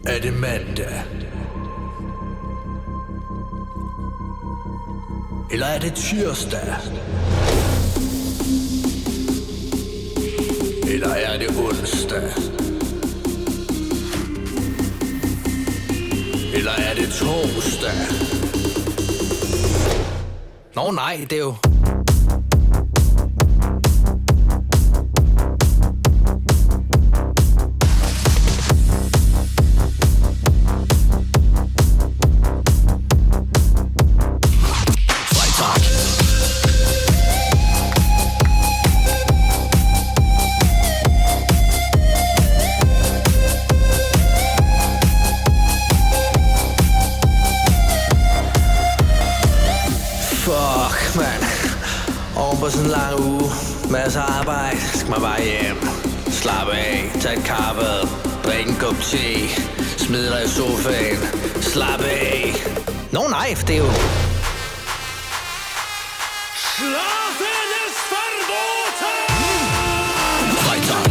Er det mandag? Eller er det tirsdag? Eller er det onsdag? Eller er det torsdag? Nå nej, det er jo... Sådan en lang uge, masser af arbejde, skal man bare hjem. Slap af, tag et kaffe, drik en kop te, smid dig i sofaen, slap af. Nå nej, for det er jo... Schlafen ist verboten! Freitag.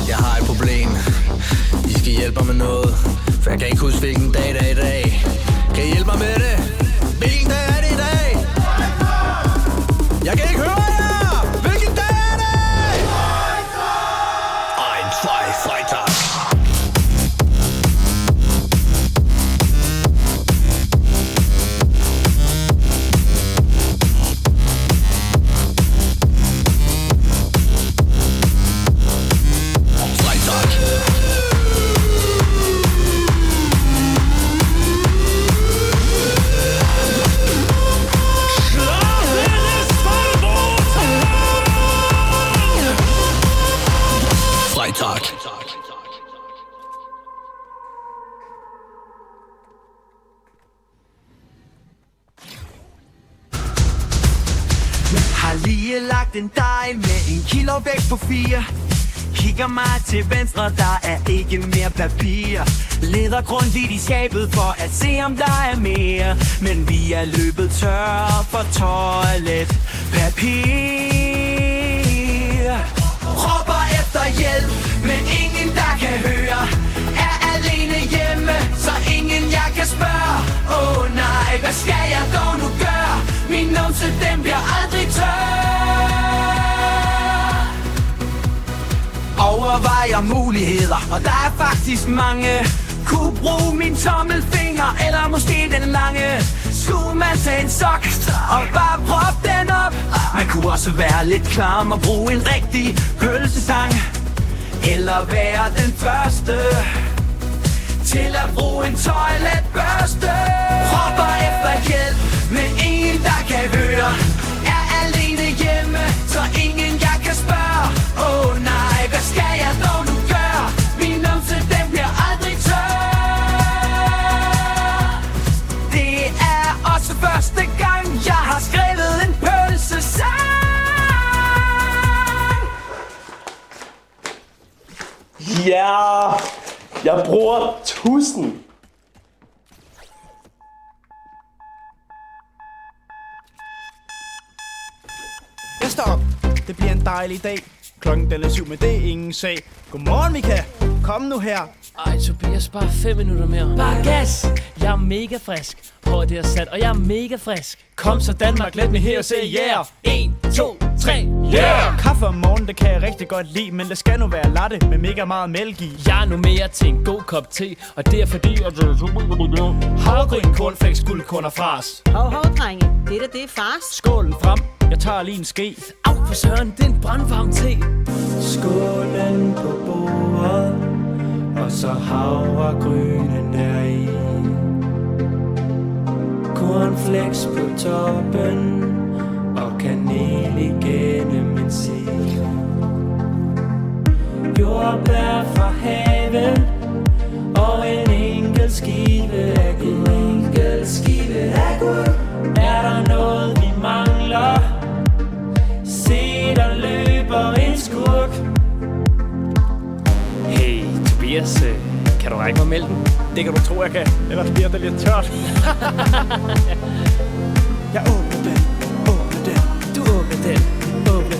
Jeg har et problem. I skal hjælpe mig med noget, for jeg kan ikke huske hvilken dag det er i dag. Kan I hjælpe mig med det? Hvilken dag er det i dag? Jeg kan ikke høre jer! Hvilken dag er det? Freitag! Har lige lagt en dej med en kilo vægt på 4. Kigger mig til venstre, der er ikke mere papir. Leder grundigt i skabet for at se om der er mere. Men vi er løbet tør for toiletpapir. Råber efter hjælp, men ingen der kan høre. Er alene hjemme, så ingen jeg kan spørge. Åh nej, hvad skal jeg dog nu gøre? Min numse, den bliver aldrig tør. Overvejer muligheder, og der er faktisk mange. Kunne bruge min tommelfinger, eller måske den lange. Skulle man tage en sok og bare proppe den op? Man kunne også være lidt klam og bruge en rigtig pølsestang. Eller være den første til at bruge en toiletbørste. Råber efter hjælp, men ingen der kan høre. Er alene hjemme, så ingen jeg kan spørge. Åh nej, hvad skal jeg dog nu gøre? Min numse, den bliver aldrig tør. Det er også første gang, jeg har skrevet en pølsesang. Ja, jeg bruger 1000. Jeg står op. Det bliver en dejlig dag. Klokken den er 7, men det er ingen sag. Godmorgen, Mika. Kom nu her. Ej, Tobias, bare 5 minutter mere. Bare gas! Jeg er mega frisk. Håret er sat, og jeg er mega frisk. Kom så Danmark, let me hear og say yeah. 1, 2, 3, Yeah! Kaffe om morgenen, det kan jeg rigtig godt lide. Men det skal nu være latte med mega meget mælk i. jeg er nu mere til en god kop te, og det er fordi, at Havregryn, cornflakes, guldkorn og fras. Hov, drenge. Det er fars. Skålen frem. Jeg tager lige en ske. Au, for søren, det er en brandvarm te. Skålen på bordet, og så havregrynen deri. Cornflakes på toppen, og kanel igennem en sil. Jordbær fra haven, og en enkelt skive agurk. Er der noget vi mangler? Se, der løber en skurk. Hey, Tobias, Kan du række mig mælken? Det kan du tro, jeg kan. Ellers bliver det lidt tørt. Jeg åbner den. Du åbner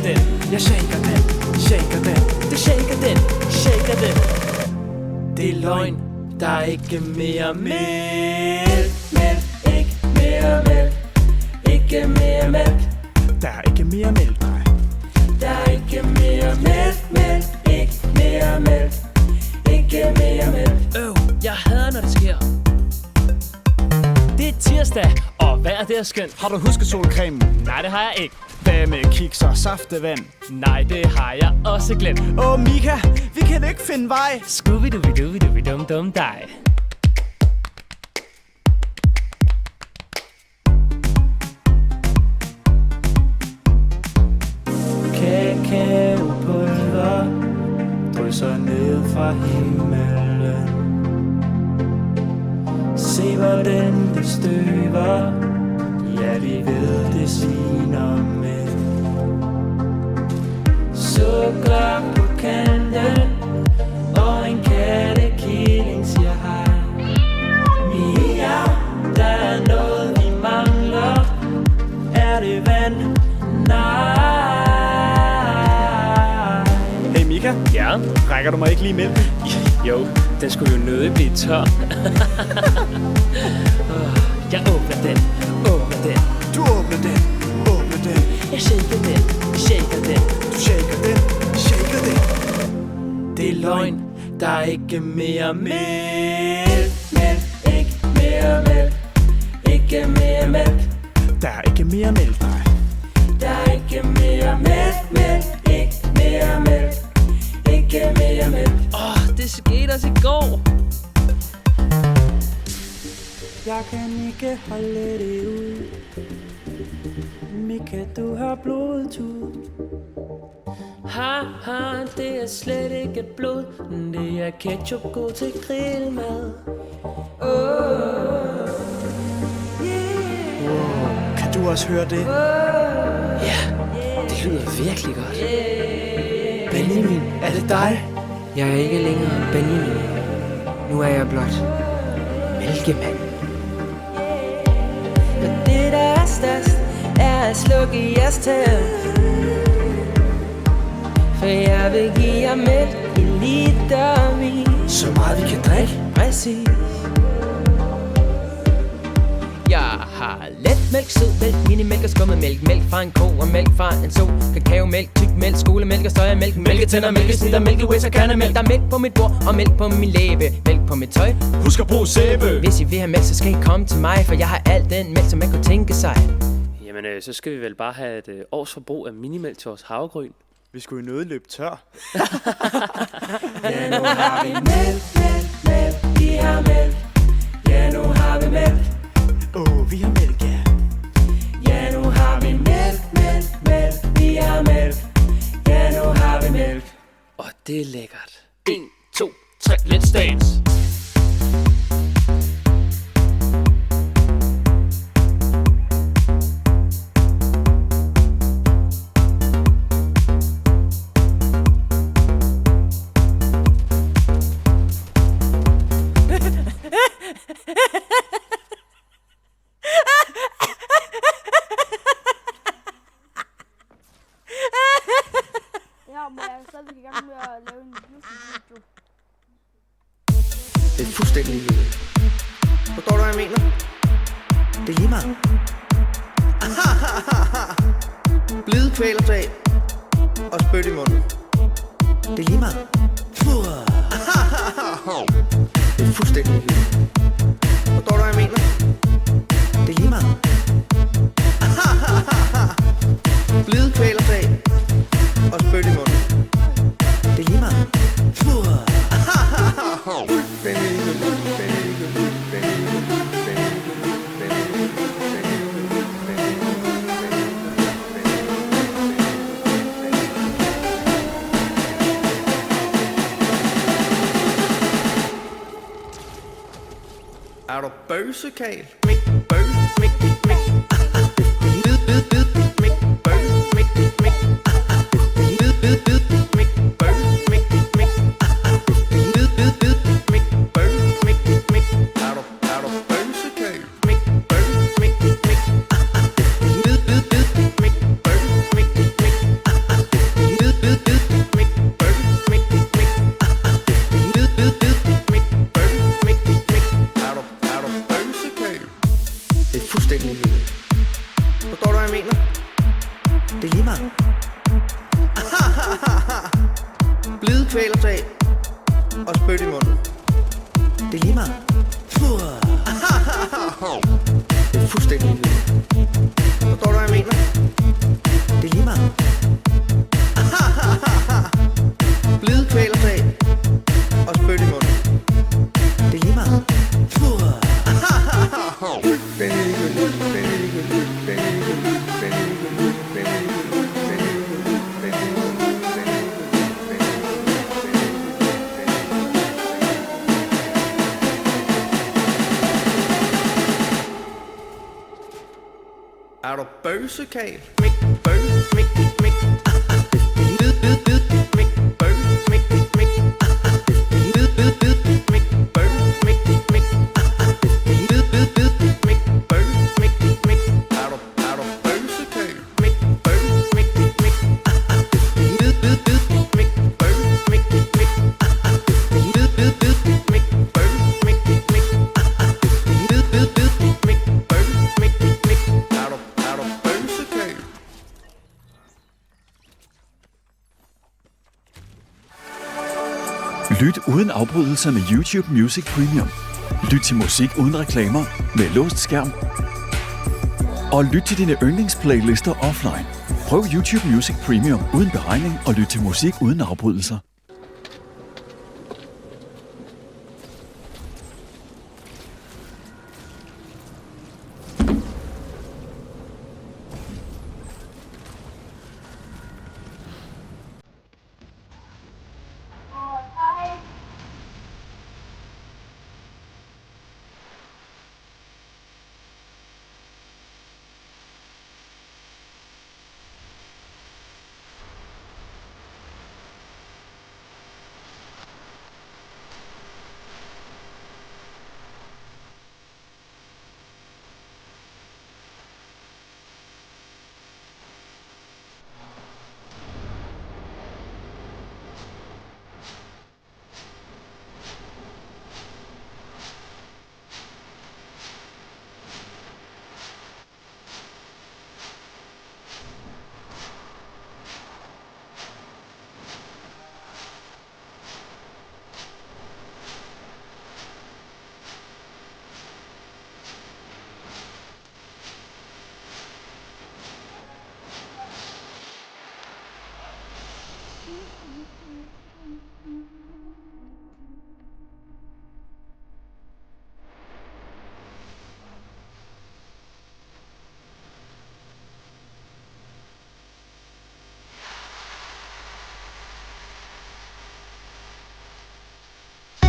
den. Jeg shaker den. Du shaker den. Det er løgn. Der er ikke mere mælk. Ikke mere mælk. Ikke mere mælk. Der er ikke mere mælk, nej. Der er ikke mere mælk. Ikke mere mælk. Ikke mere mælk. Jeg hader, når det sker. Det er tirsdag, og vejret det er skønt. Har du husket solcreme? Nej, det har jeg ikke. Hvad med kiks og saftevand? Nej, det har jeg også glemt. Mika, vi kan ikke finde vej. Scooby-Dooby-Dooby-Dum-Dum dig. Kakaopulver drysser ned fra himmelen. Se hvordan det støver. Ja, de ved det sviner med. Sukker på kanten og en kattekilling siger hej. Mia, der er noget vi mangler. Er det vand? Nej. Hey Mika. Ja? Rækker du mig ikke lige mælk? Jo, den skulle jo nødig blive tør. Jeg åbner den. Du åbner den. Jeg shaker den. Du shaker den. Det er løgn. Der er ikke mere mælk. Ikke mere mælk. Der er ikke mere mælk, nej. Der er ikke mere mælk. Ikke mere mælk. Det skete os i går. Jeg kan ikke holde det ud. Mika, du har blodtud. Haha, det er slet ikke blod. Det er ketchup god til grillmad. Kan du også høre det? Ja, det lyder virkelig godt. Benjamin, er det dig? Jeg er ikke længere Benjamin. Nu er jeg blot mælkemand. Og det der er størst, er at slukke jeres tæer. For jeg vil give jer mælk i litervis. Så meget vi kan drikke. Præcis. Jeg har letmælk, sødmælk, minimælk og skummemælk. Mælk fra en ko og mælk fra en so. Kakaomælk, tykmælk, skolемælk og sojamælk. Mælketænder, mælkesnit og mælkewæs og kernamælk. Der er mælk på mit bord og mælk på min læbe. Mælk på mit tøj. Husk at bruge sæbe. Hvis I vil have mælk, så skal I komme til mig. For jeg har alt den mælk, som man kunne tænke sig. Jamen, så skal vi vel bare have et års forbrug af minimælk til vores havregryn. Vi skulle jo nødt løbe tør. Ja, nu har vi mælk. Vi har mælk. Ja, nu har vi mælk. Vi har mælk, ja. Ja, nu har vi mælk. Vi har mælk. Ja, nu har vi mælk. Og det er lækkert. 1, 2, 3, let's dance! Det er fuldstændig ligegyldigt. Forstår du, hvad jeg mener? Det er lige meget. Blide kvælertag og spyt i munden. Det er lige meget. Det er fuldstændig ligegyldigt. Forstår du, hvad jeg mener? Det er lige meget. Blide kvælertag og spyt i munden. Det er lige meget. Er du bøsekal? og spyt i munden. Det er lige meget. Det er fuldstændig ligegyldigt. Forstår du, hvad jeg mener? Det er lige meget. Blide kvælertag og spyt i munden. Det er lige meget. Er du bøsekal? Mik, bøg, mik, mik. Bid, bid, bid, mik, bøg, mik, mik. Bid, bid, bid, mik, bøg, mik, mik. Bid, bid, bid, mik, bøg, mik, mik. Er du bøsekal? Mik, bøg, mik, mik. Bid, bid, bid, mik, bøg, mik, mik. Bid, bid, bid, mik, bøg, mik, mik. Bid, bid, bid, mik, bøg, mik, mik. Er du bøsekal? Lyt uden afbrydelser med YouTube Music Premium. Lyt til musik uden reklamer med låst skærm. Og lyt til dine yndlingsplaylister offline. Prøv YouTube Music Premium uden beregning og lyt til musik uden afbrydelser.